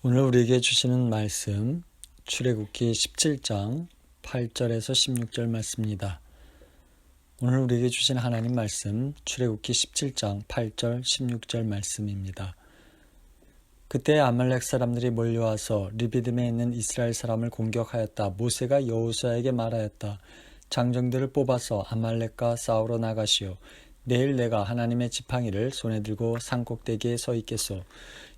오늘 우리에게 주시는 말씀 출애굽기 17장 8절에서 16절 말씀입니다. 오늘 우리에게 주신 하나님 말씀 출애굽기 17장 8절 16절 말씀입니다. 그때 아말렉 사람들이 몰려와서 르비딤에 있는 이스라엘 사람을 공격하였다. 모세가 여호수아에게 말하였다. 장정들을 뽑아서 아말렉과 싸우러 나가시오. 내일 내가 하나님의 지팡이를 손에 들고 산꼭대기에 서 있겠소.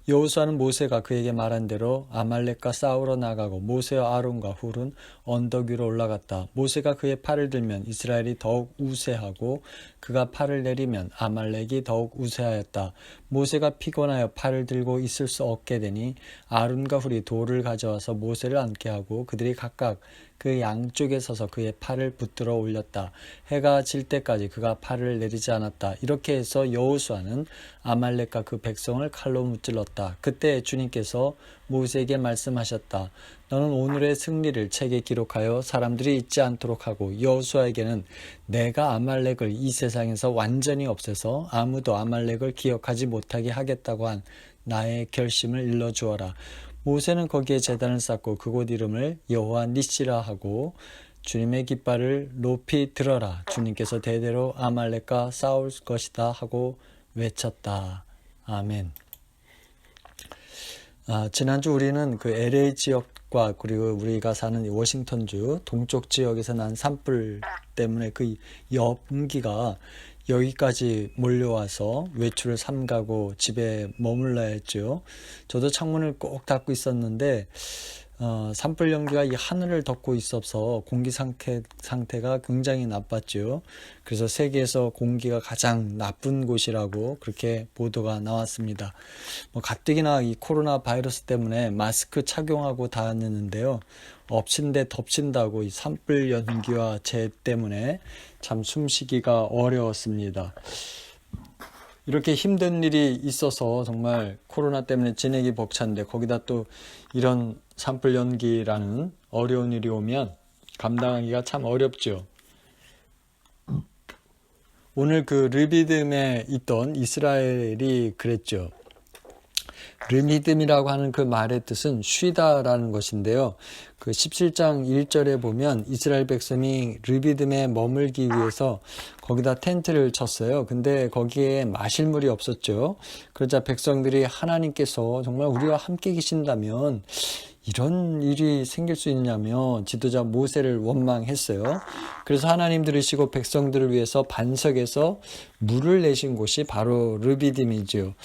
여호수아는 모세가 그에게 말한 대로 아말렉과 싸우러 나가고 모세와 아론과 훌은 언덕 위로 올라갔다. 모세가 그의 팔을 들면 이스라엘이 더욱 우세하고 그가 팔을 내리면 아말렉이 더욱 우세하였다. 모세가 피곤하여 팔을 들고 있을 수 없게 되니 아론과 훌이 돌을 가져와서 모세를 앉게 하고 그들이 각각 그 양쪽에 서서 그의 팔을 붙들어 올렸다. 해가 질 때까지 그가 팔을 내리지 않았다. 이렇게 해서 여호수아는 아말렉과 그 백성을 칼로 무찔렀다. 그때 주님께서 모세에게 말씀하셨다. 너는 오늘의 승리를 책에 기록하여 사람들이 잊지 않도록 하고 여호수아에게는 내가 아말렉을 이 세상에서 완전히 없애서 아무도 아말렉을 기억하지 못하게 하겠다고 한 나의 결심을 일러주어라. 모세는 거기에 제단을 쌓고 그곳 이름을 여호와 니시라 하고 주님의 깃발을 높이 들어라. 주님께서 대대로 아말렉과 싸울 것이다 하고 외쳤다. 아멘. 지난주 우리는 그 LA 지역과 그리고 우리가 사는 워싱턴주 동쪽 지역에서 난 산불 때문에 그 연기가 여기까지 몰려와서 외출을 삼가고 집에 머물러야 했죠. 저도 창문을 꼭 닫고 있었는데 산불 연기가 이 하늘을 덮고 있어서 공기 상태가 굉장히 나빴죠. 그래서 세계에서 공기가 가장 나쁜 곳이라고 그렇게 보도가 나왔습니다. 가뜩이나 이 코로나 바이러스 때문에 마스크 착용하고 다녔는데요. 엎친 데 덮친다고 이 산불 연기와 재 때문에 참 숨쉬기가 어려웠습니다. 이렇게 힘든 일이 있어서 정말 코로나 때문에 지내기 벅찬데 거기다 또 이런 산불 연기라는 어려운 일이 오면 감당하기가 참 어렵죠. 오늘 그 르비딤에 있던 이스라엘이 그랬죠. 르비딤이라고 하는 그 말의 뜻은 쉬다라는 것인데요. 그 17장 1절에 보면 이스라엘 백성이 르비딤에 머물기 위해서 거기다 텐트를 쳤어요. 근데 거기에 마실 물이 없었죠. 그러자 백성들이 하나님께서 정말 우리와 함께 계신다면 이런 일이 생길 수 있냐며 지도자 모세를 원망했어요. 그래서 하나님 들으시고 백성들을 위해서 반석에서 물을 내신 곳이 바로 르비딤이죠.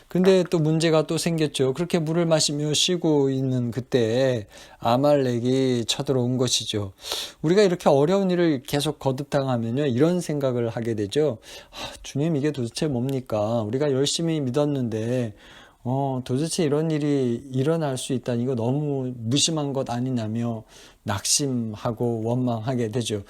근데 또 문제가 또 생겼죠. 그렇게 물을 마시며 쉬고 있는 그때 아말렉이 쳐들어온 것이죠. 우리가 이렇게 어려운 일을 계속 거듭당하면요, 이런 생각을 하게 되죠. 주님, 이게 도대체 뭡니까? 우리가 열심히 믿었는데 도대체 이런 일이 일어날 수 있다니 이거 너무 무심한 것 아니냐며 낙심하고 원망하게 되죠.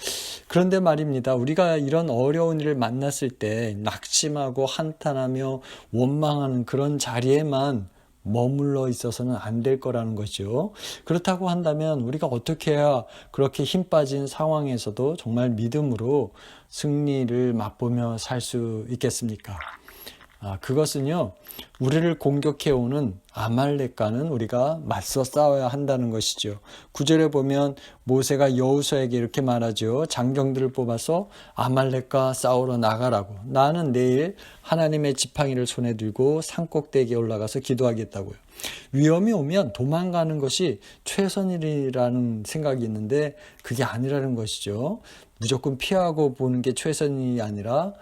그런데 말입니다. 우리가 이런 어려운 일을 만났을 때 낙심하고 한탄하며 원망하는 그런 자리에만 머물러 있어서는 안 될 거라는 거죠. 그렇다고 한다면 우리가 어떻게 해야 그렇게 힘 빠진 상황에서도 정말 믿음으로 승리를 맛보며 살 수 있겠습니까? 그것은요, 우리를 공격해오는 아말렉과는 우리가 맞서 싸워야 한다는 것이죠. 9절에 보면 모세가 여호수아에게 이렇게 말하죠. 장정들을 뽑아서 아말렉과 싸우러 나가라고. 나는 내일 하나님의 지팡이를 손에 들고 산꼭대기에 올라가서 기도하겠다고요. 위험이 오면 도망가는 것이 최선이라는 생각이 있는데 그게 아니라는 것이죠. 무조건 피하고 보는 게 최선이 아니라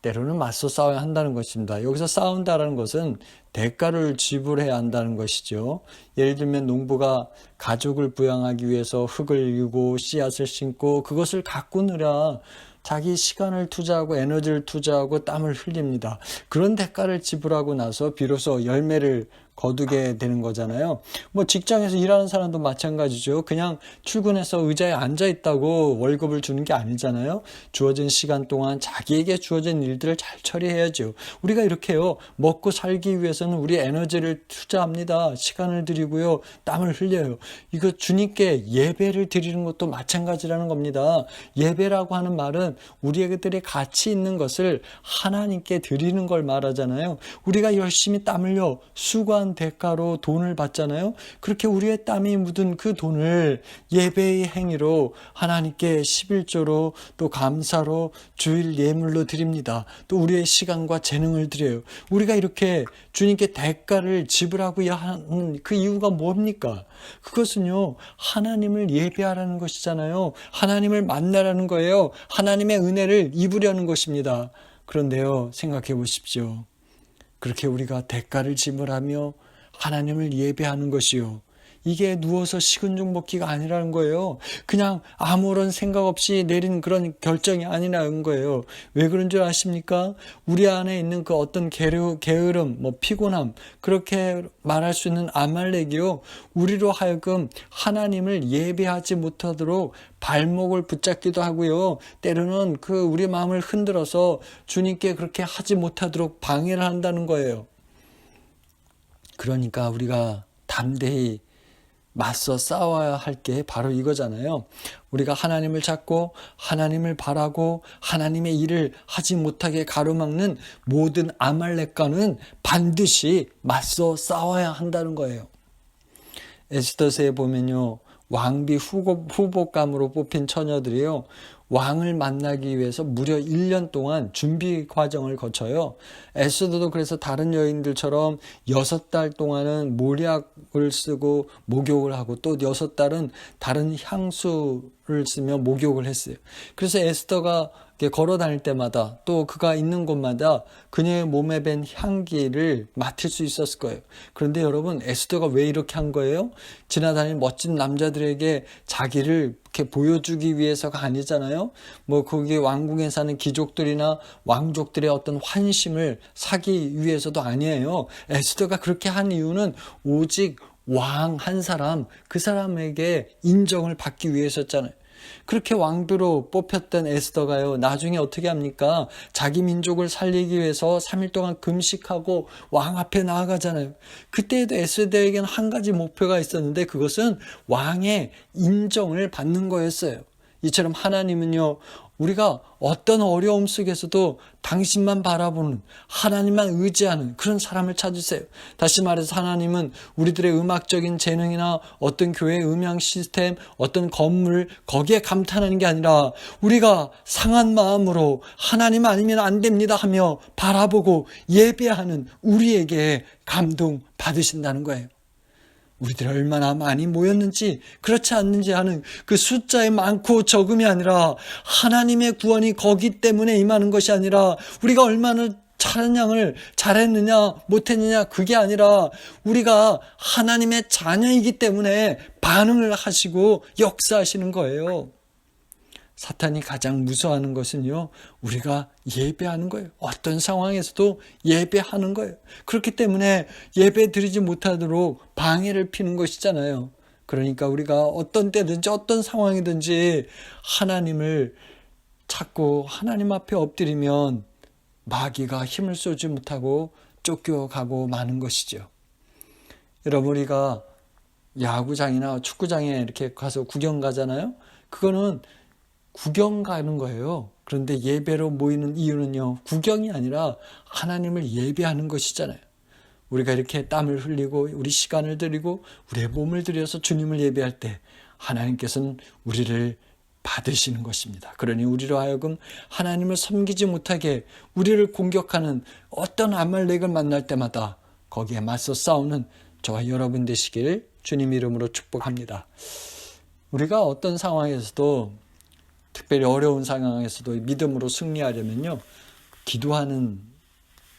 때로는 맞서 싸워야 한다는 것입니다. 여기서 싸운다는 것은 대가를 지불해야 한다는 것이죠. 예를 들면 농부가 가족을 부양하기 위해서 흙을 유고 씨앗을 심고 그것을 가꾸느라 자기 시간을 투자하고 에너지를 투자하고 땀을 흘립니다. 그런 대가를 지불하고 나서 비로소 열매를 거두게 되는 거잖아요. 직장에서 일하는 사람도 마찬가지죠. 그냥 출근해서 의자에 앉아 있다고 월급을 주는 게 아니잖아요. 주어진 시간 동안 자기에게 주어진 일들을 잘 처리해야죠. 우리가 이렇게요, 먹고 살기 위해서는 우리 에너지를 투자합니다. 시간을 들이고요, 땀을 흘려요. 이거 주님께 예배를 드리는 것도 마찬가지라는 겁니다. 예배라고 하는 말은 우리에게들의 가치 있는 것을 하나님께 드리는 걸 말하잖아요. 우리가 열심히 땀 흘려 수고한 어떠한 대가로 돈을 받잖아요. 그렇게 우리의 땀이 묻은 그 돈을 예배의 행위로 하나님께 11조로 또 감사로 주일 예물로 드립니다. 또 우리의 시간과 재능을 드려요. 우리가 이렇게 주님께 대가를 지불하고 하는 그 이유가 뭡니까? 그것은요, 하나님을 예배하라는 것이잖아요. 하나님을 만나라는 거예요. 하나님의 은혜를 입으려는 것입니다. 그런데요, 생각해 보십시오. 그렇게 우리가 대가를 지불하며 하나님을 예배하는 것이요, 이게 누워서 식은 죽 먹기가 아니라는 거예요. 그냥 아무런 생각 없이 내린 그런 결정이 아니라는 거예요. 왜 그런 줄 아십니까? 우리 안에 있는 그 어떤 게으름, 피곤함, 그렇게 말할 수 있는 아말렉이요, 우리로 하여금 하나님을 예배하지 못하도록 발목을 붙잡기도 하고요, 때로는 그 우리 마음을 흔들어서 주님께 그렇게 하지 못하도록 방해를 한다는 거예요. 그러니까 우리가 담대히 맞서 싸워야 할 게 바로 이거잖아요. 우리가 하나님을 찾고 하나님을 바라고 하나님의 일을 하지 못하게 가로막는 모든 아말렉과는 반드시 맞서 싸워야 한다는 거예요. 에스더서에 보면요, 왕비 후보감으로 뽑힌 처녀들이요, 왕을 만나기 위해서 무려 1년 동안 준비 과정을 거쳐요. 에스더도 그래서 다른 여인들처럼 6달 동안은 몰약을 쓰고 목욕을 하고, 또 6달은 다른 향수를 쓰며 목욕을 했어요. 그래서 에스더가 걸어 다닐 때마다, 또 그가 있는 곳마다 그녀의 몸에 밴 향기를 맡을 수 있었을 거예요. 그런데 여러분, 에스더가 왜 이렇게 한 거예요? 지나다니는 멋진 남자들에게 자기를 이렇게 보여주기 위해서가 아니잖아요. 거기 왕궁에 사는 귀족들이나 왕족들의 어떤 환심을 사기 위해서도 아니에요. 에스더가 그렇게 한 이유는 오직 왕 한 사람, 그 사람에게 인정을 받기 위해서였잖아요. 그렇게 왕비로 뽑혔던 에스더가요, 나중에 어떻게 합니까? 자기 민족을 살리기 위해서 3일 동안 금식하고 왕 앞에 나아가잖아요. 그때에도 에스더에게는 한 가지 목표가 있었는데, 그것은 왕의 인정을 받는 거였어요. 이처럼 하나님은요, 우리가 어떤 어려움 속에서도 당신만 바라보는, 하나님만 의지하는 그런 사람을 찾으세요. 다시 말해서 하나님은 우리들의 음악적인 재능이나 어떤 교회의 음향 시스템, 어떤 건물, 거기에 감탄하는 게 아니라 우리가 상한 마음으로 하나님 아니면 안 됩니다 하며 바라보고 예배하는 우리에게 감동 받으신다는 거예요. 우리들이 얼마나 많이 모였는지 그렇지 않는지 하는 그 숫자의 많고 적음이 아니라, 하나님의 구원이 거기 때문에 임하는 것이 아니라, 우리가 얼마나 찬양을 잘했느냐 못했느냐 그게 아니라, 우리가 하나님의 자녀이기 때문에 반응을 하시고 역사하시는 거예요. 사탄이 가장 무서워하는 것은요, 우리가 예배하는 거예요. 어떤 상황에서도 예배하는 거예요. 그렇기 때문에 예배 드리지 못하도록 방해를 피는 것이잖아요. 그러니까 우리가 어떤 때든지 어떤 상황이든지 하나님을 찾고 하나님 앞에 엎드리면 마귀가 힘을 쏘지 못하고 쫓겨가고 마는 것이죠. 여러분, 우리가 야구장이나 축구장에 이렇게 가서 구경 가잖아요. 그거는 구경 가는 거예요. 그런데 예배로 모이는 이유는요, 구경이 아니라 하나님을 예배하는 것이잖아요. 우리가 이렇게 땀을 흘리고 우리 시간을 들이고 우리의 몸을 들여서 주님을 예배할 때 하나님께서는 우리를 받으시는 것입니다. 그러니 우리로 하여금 하나님을 섬기지 못하게 우리를 공격하는 어떤 아말렉을 만날 때마다 거기에 맞서 싸우는 저와 여러분 되시길 주님 이름으로 축복합니다. 우리가 어떤 상황에서도, 특별히 어려운 상황에서도 믿음으로 승리하려면요, 기도하는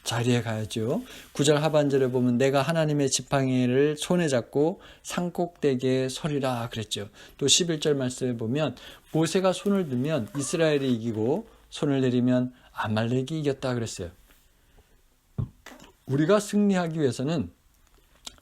자리에 가야죠. 9절 하반절에 보면 내가 하나님의 지팡이를 손에 잡고 산꼭대기에 서리라 그랬죠. 또 11절 말씀에 보면 모세가 손을 들면 이스라엘이 이기고 손을 내리면 아말렉이 이겼다 그랬어요. 우리가 승리하기 위해서는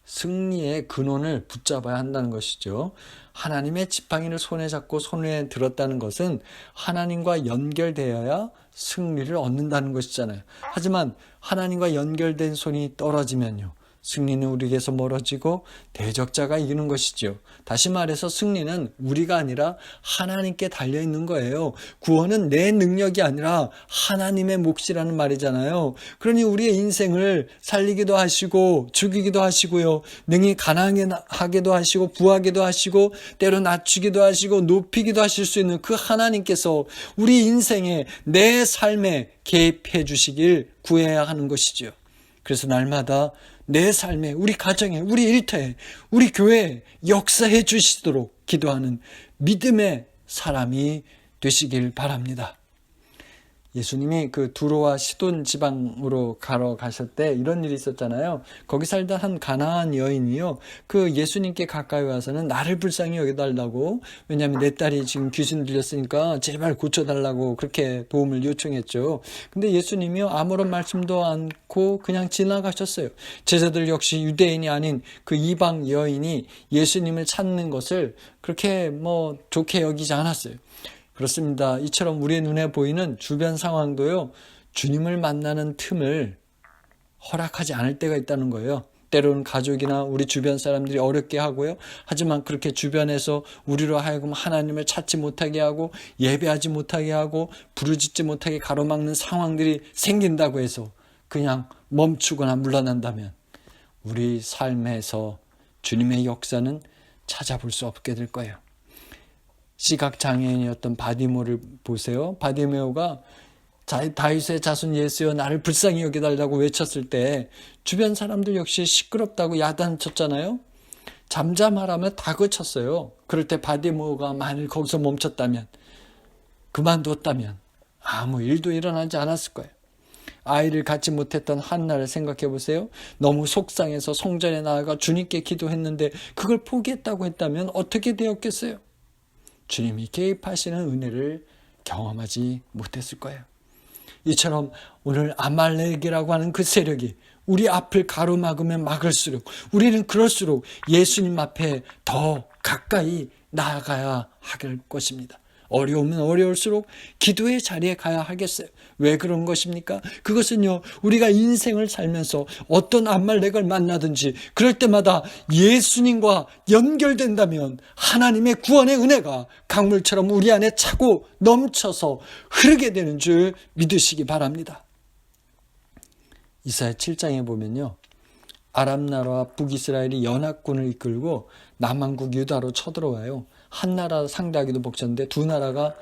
승리의 근원을 붙잡아야 한다는 것이죠. 하나님의 지팡이를 손에 잡고 손에 들었다는 것은 하나님과 연결되어야 승리를 얻는다는 것이잖아요. 하지만 하나님과 연결된 손이 떨어지면요, 승리는 우리에게서 멀어지고 대적자가 이기는 것이죠. 다시 말해서 승리는 우리가 아니라 하나님께 달려있는 거예요. 구원은 내 능력이 아니라 하나님의 몫이라는 말이잖아요. 그러니 우리의 인생을 살리기도 하시고 죽이기도 하시고요. 능히 가난하게도 하시고 부하게도 하시고 때로 낮추기도 하시고 높이기도 하실 수 있는 그 하나님께서 우리 인생에 내 삶에 개입해 주시길 구해야 하는 것이죠. 그래서 날마다 내 삶에, 우리 가정에, 우리 일터에, 우리 교회에 역사해 주시도록 기도하는 믿음의 사람이 되시길 바랍니다. 예수님이 그 두로와 시돈 지방으로 가러 가실 때 이런 일이 있었잖아요. 거기 살던 한 가나안 여인이요, 그 예수님께 가까이 와서는 나를 불쌍히 여겨달라고, 왜냐하면 내 딸이 지금 귀신 들렸으니까 제발 고쳐달라고 그렇게 도움을 요청했죠. 근데 예수님이요, 아무런 말씀도 않고 그냥 지나가셨어요. 제자들 역시 유대인이 아닌 그 이방 여인이 예수님을 찾는 것을 그렇게 좋게 여기지 않았어요. 그렇습니다. 이처럼 우리의 눈에 보이는 주변 상황도요, 주님을 만나는 틈을 허락하지 않을 때가 있다는 거예요. 때로는 가족이나 우리 주변 사람들이 어렵게 하고요. 하지만 그렇게 주변에서 우리로 하여금 하나님을 찾지 못하게 하고 예배하지 못하게 하고 부르짖지 못하게 가로막는 상황들이 생긴다고 해서 그냥 멈추거나 물러난다면 우리 삶에서 주님의 역사는 찾아볼 수 없게 될 거예요. 시각장애인이었던 바디모를 보세요. 바디메오가 다윗의 자손 예수여 나를 불쌍히 여겨달라고 외쳤을 때 주변 사람들 역시 시끄럽다고 야단쳤잖아요. 잠잠하라며 다그쳤어요. 그럴 때 바디메오가 만일 거기서 멈췄다면, 그만뒀다면 아무 일도 일어나지 않았을 거예요. 아이를 갖지 못했던 한나를 생각해 보세요. 너무 속상해서 성전에 나아가 주님께 기도했는데 그걸 포기했다고 했다면 어떻게 되었겠어요? 주님이 개입하시는 은혜를 경험하지 못했을 거예요. 이처럼 오늘 아말렉이라고 하는 그 세력이 우리 앞을 가로막으면 막을수록 우리는 그럴수록 예수님 앞에 더 가까이 나아가야 할 것입니다. 어려우면 어려울수록 기도의 자리에 가야 하겠어요. 왜 그런 것입니까? 그것은요, 우리가 인생을 살면서 어떤 아말렉을 만나든지 그럴 때마다 예수님과 연결된다면 하나님의 구원의 은혜가 강물처럼 우리 안에 차고 넘쳐서 흐르게 되는 줄 믿으시기 바랍니다. 이사야 7장에 보면요, 아람 나라와 북이스라엘이 연합군을 이끌고 남한국 유다로 쳐들어와요. 한 나라 상대하기도 벅찼는데 두 나라가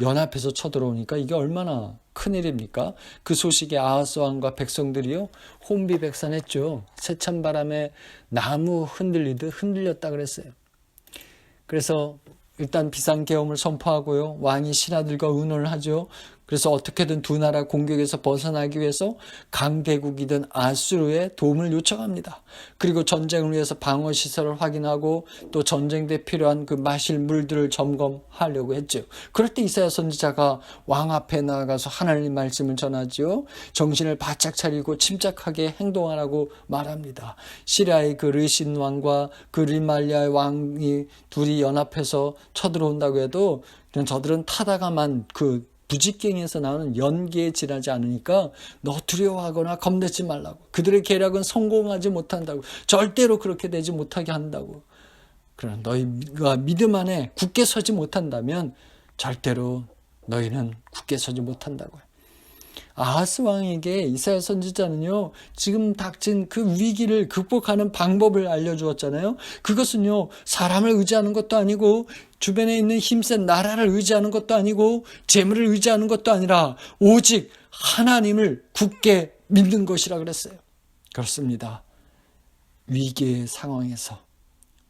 연합해서 쳐들어오니까 이게 얼마나 큰일입니까? 그 소식에 아하스 왕과 백성들이요, 혼비백산했죠. 세찬바람에 나무 흔들리듯 흔들렸다 그랬어요. 그래서 일단 비상계엄을 선포하고요, 왕이 신하들과 의논을 하죠. 그래서 어떻게든 두 나라 공격에서 벗어나기 위해서 강대국이든 아수르의 도움을 요청합니다. 그리고 전쟁을 위해서 방어시설을 확인하고 또 전쟁 때 필요한 그 마실 물들을 점검하려고 했죠. 그럴 때 이사야 선지자가 왕 앞에 나가서 하나님 말씀을 전하죠. 정신을 바짝 차리고 침착하게 행동하라고 말합니다. 시리아의 그 르신 왕과 그 리말리아의 왕이 둘이 연합해서 쳐들어온다고 해도 저들은 타다가만 그 부직갱에서 나오는 연기에 지나지 않으니까 너 두려워하거나 겁내지 말라고. 그들의 계략은 성공하지 못한다고. 절대로 그렇게 되지 못하게 한다고. 그러나 너희가 믿음 안에 굳게 서지 못한다면 절대로 너희는 굳게 서지 못한다고요. 아하스 왕에게 이사야 선지자는요, 지금 닥친 그 위기를 극복하는 방법을 알려주었잖아요. 그것은요, 사람을 의지하는 것도 아니고 주변에 있는 힘센 나라를 의지하는 것도 아니고 재물을 의지하는 것도 아니라 오직 하나님을 굳게 믿는 것이라 그랬어요. 그렇습니다. 위기의 상황에서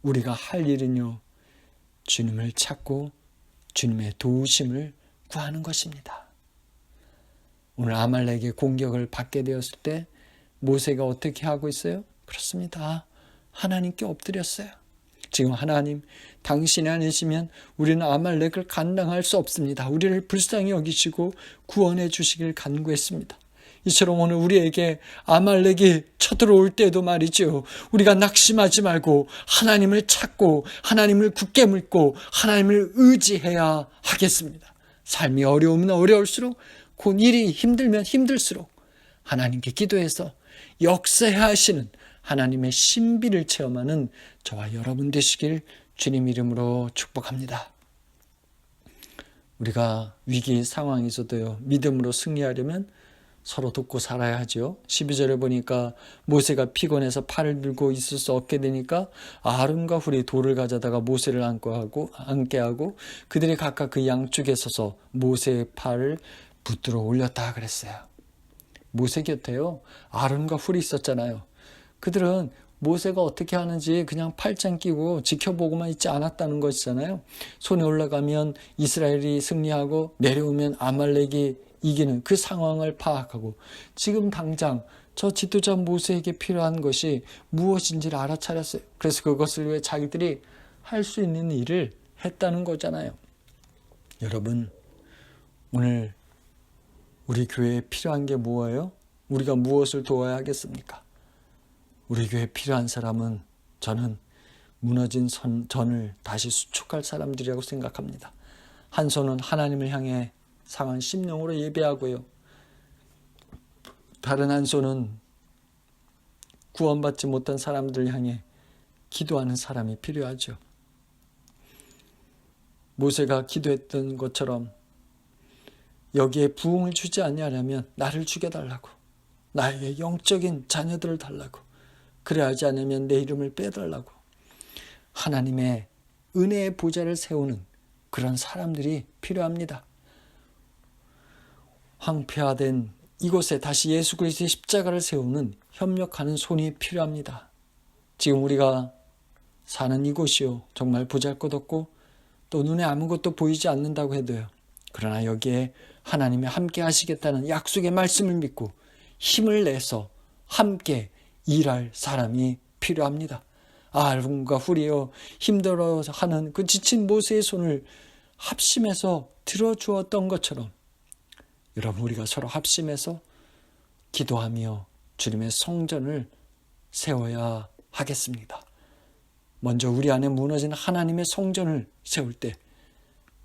우리가 할 일은요, 주님을 찾고 주님의 도우심을 구하는 것입니다. 오늘 아말렉의 공격을 받게 되었을 때 모세가 어떻게 하고 있어요? 그렇습니다. 하나님께 엎드렸어요. 지금 하나님, 당신이 아니시면 우리는 아말렉을 감당할 수 없습니다. 우리를 불쌍히 여기시고 구원해 주시길 간구했습니다. 이처럼 오늘 우리에게 아말렉이 쳐들어올 때도 말이죠, 우리가 낙심하지 말고 하나님을 찾고 하나님을 굳게 믿고 하나님을 의지해야 하겠습니다. 삶이 어려우면 어려울수록, 곧 일이 힘들면 힘들수록 하나님께 기도해서 역사해야 하시는 하나님의 신비를 체험하는 저와 여러분 되시길 주님 이름으로 축복합니다. 우리가 위기 상황에서도요, 믿음으로 승리하려면 서로 돕고 살아야 하죠. 12절에 보니까 모세가 피곤해서 팔을 들고 있을 수 없게 되니까 아론과 훌이 돌을 가져다가 모세를 앉게 하고 그들이 각각 그 양쪽에 서서 모세의 팔을 붙들어 올렸다 그랬어요. 모세 곁에요, 아론과 훌이 있었잖아요. 그들은 모세가 어떻게 하는지 그냥 팔짱 끼고 지켜보고만 있지 않았다는 것이잖아요. 손에 올라가면 이스라엘이 승리하고 내려오면 아말렉이 이기는 그 상황을 파악하고 지금 당장 저 지도자 모세에게 필요한 것이 무엇인지를 알아차렸어요. 그래서 그것을 위해 자기들이 할 수 있는 일을 했다는 거잖아요. 여러분, 오늘 우리 교회에 필요한 게 뭐예요? 우리가 무엇을 도와야 하겠습니까? 우리 교회에 필요한 사람은 저는 무너진 전을 다시 수축할 사람들이라고 생각합니다. 한 손은 하나님을 향해 상한 심령으로 예배하고요. 다른 한 손은 구원받지 못한 사람들을 향해 기도하는 사람이 필요하죠. 모세가 기도했던 것처럼 여기에 부흥을 주지 않냐면 나를 죽여달라고, 나에게 영적인 자녀들을 달라고, 그래야지 않으면 내 이름을 빼달라고, 하나님의 은혜의 보좌를 세우는 그런 사람들이 필요합니다. 황폐화된 이곳에 다시 예수 그리스도의 십자가를 세우는 협력하는 손이 필요합니다. 지금 우리가 사는 이곳이요, 정말 보잘것없고 또 눈에 아무것도 보이지 않는다고 해도요, 그러나 여기에 하나님이 함께 하시겠다는 약속의 말씀을 믿고 힘을 내서 함께 일할 사람이 필요합니다. 아론과 훌이요, 힘들어하는 그 지친 모세의 손을 합심해서 들어주었던 것처럼 여러분, 우리가 서로 합심해서 기도하며 주님의 성전을 세워야 하겠습니다. 먼저 우리 안에 무너진 하나님의 성전을 세울 때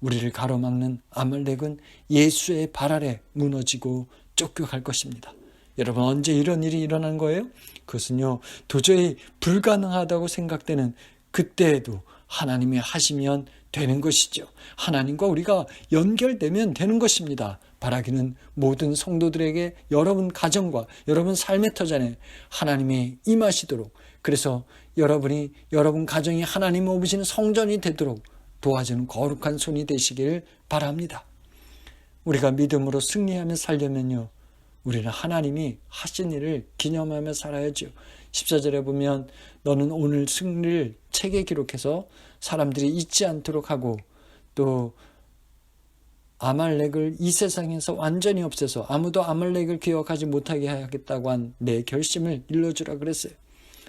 우리를 가로막는 아말렉은 예수의 발 아래 무너지고 쫓겨갈 것입니다. 여러분, 언제 이런 일이 일어난 거예요? 그것은요, 도저히 불가능하다고 생각되는 그때에도 하나님이 하시면 되는 것이죠. 하나님과 우리가 연결되면 되는 것입니다. 바라기는 모든 성도들에게 여러분 가정과 여러분 삶의 터전에 하나님이 임하시도록, 그래서 여러분 가정이 하나님 오시는 성전이 되도록 도와주는 거룩한 손이 되시길 바랍니다. 우리가 믿음으로 승리하며 살려면요, 우리는 하나님이 하신 일을 기념하며 살아야죠. 14절에 보면 너는 오늘 승리를 책에 기록해서 사람들이 잊지 않도록 하고, 또 아말렉을 이 세상에서 완전히 없애서 아무도 아말렉을 기억하지 못하게 하겠다고 한 내 결심을 일러주라 그랬어요.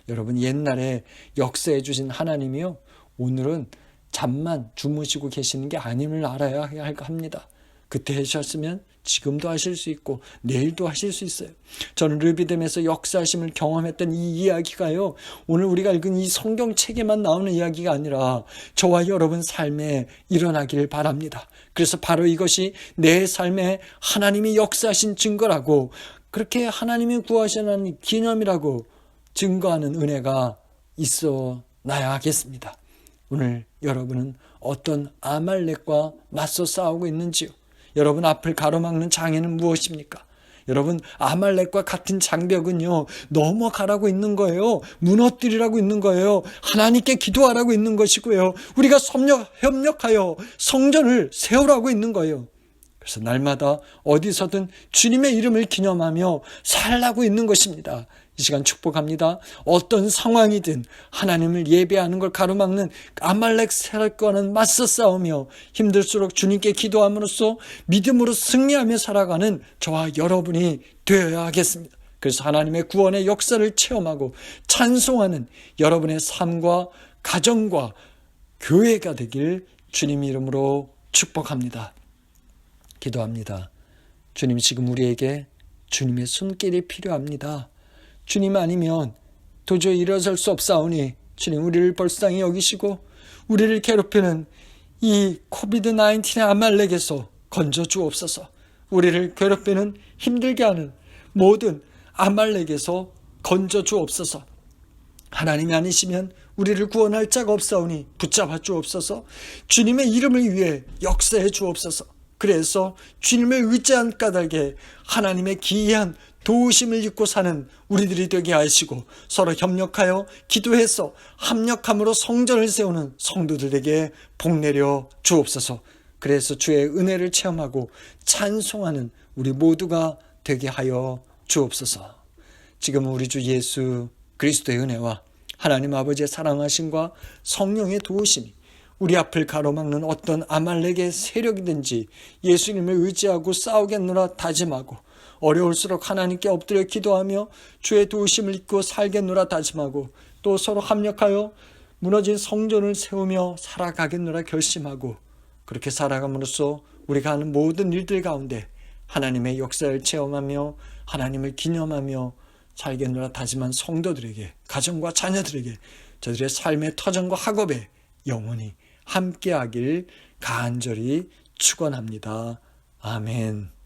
여러분, 옛날에 역사해 주신 하나님이요, 오늘은 잠만 주무시고 계시는 게 아님을 알아야 합니다. 그때 하셨으면 지금도 하실 수 있고 내일도 하실 수 있어요. 저는 르비딤에서 역사하심을 경험했던 이 이야기가요, 오늘 우리가 읽은 이 성경책에만 나오는 이야기가 아니라 저와 여러분 삶에 일어나길 바랍니다. 그래서 바로 이것이 내 삶에 하나님이 역사하신 증거라고, 그렇게 하나님이 구하시는 기념이라고 증거하는 은혜가 있어 나야 하겠습니다. 오늘 여러분은 어떤 아말렉과 맞서 싸우고 있는지요? 여러분 앞을 가로막는 장애는 무엇입니까? 여러분, 아말렉과 같은 장벽은요, 넘어가라고 있는 거예요. 무너뜨리라고 있는 거예요. 하나님께 기도하라고 있는 것이고요, 우리가 협력하여 성전을 세우라고 있는 거예요. 그래서 날마다 어디서든 주님의 이름을 기념하며 살라고 있는 것입니다. 이 시간 축복합니다. 어떤 상황이든 하나님을 예배하는 걸 가로막는 아말렉 세력과는 맞서 싸우며 힘들수록 주님께 기도함으로써 믿음으로 승리하며 살아가는 저와 여러분이 되어야 하겠습니다. 그래서 하나님의 구원의 역사를 체험하고 찬송하는 여러분의 삶과 가정과 교회가 되길 주님 이름으로 축복합니다. 기도합니다. 주님, 지금 우리에게 주님의 손길이 필요합니다. 주님 아니면 도저히 일어설 수 없사오니 주님, 우리를 불쌍히 여기시고 우리를 괴롭히는 이 코비드-19의 아말렉에서 건져 주옵소서. 우리를 괴롭히는 힘들게 하는 모든 아말렉에서 건져 주옵소서. 하나님이 아니시면 우리를 구원할 자가 없사오니 붙잡아 주옵소서. 주님의 이름을 위해 역사해 주옵소서. 그래서 주님을 의지한 까닭에 하나님의 기이한 도우심을 입고 사는 우리들이 되게 하시고, 서로 협력하여 기도해서 합력함으로 성전을 세우는 성도들에게 복 내려 주옵소서. 그래서 주의 은혜를 체험하고 찬송하는 우리 모두가 되게 하여 주옵소서. 지금 우리 주 예수 그리스도의 은혜와 하나님 아버지의 사랑하심과 성령의 도우심이 우리 앞을 가로막는 어떤 아말렉의 세력이든지 예수님을 의지하고 싸우겠노라 다짐하고, 어려울수록 하나님께 엎드려 기도하며 주의 도우심을 입고 살겠노라 다짐하고, 또 서로 합력하여 무너진 성전을 세우며 살아가겠노라 결심하고, 그렇게 살아감으로써 우리가 하는 모든 일들 가운데 하나님의 역사를 체험하며 하나님을 기념하며 살겠노라 다짐한 성도들에게, 가정과 자녀들에게, 저들의 삶의 터전과 학업에 영원히 함께하길 간절히 축원합니다. 아멘.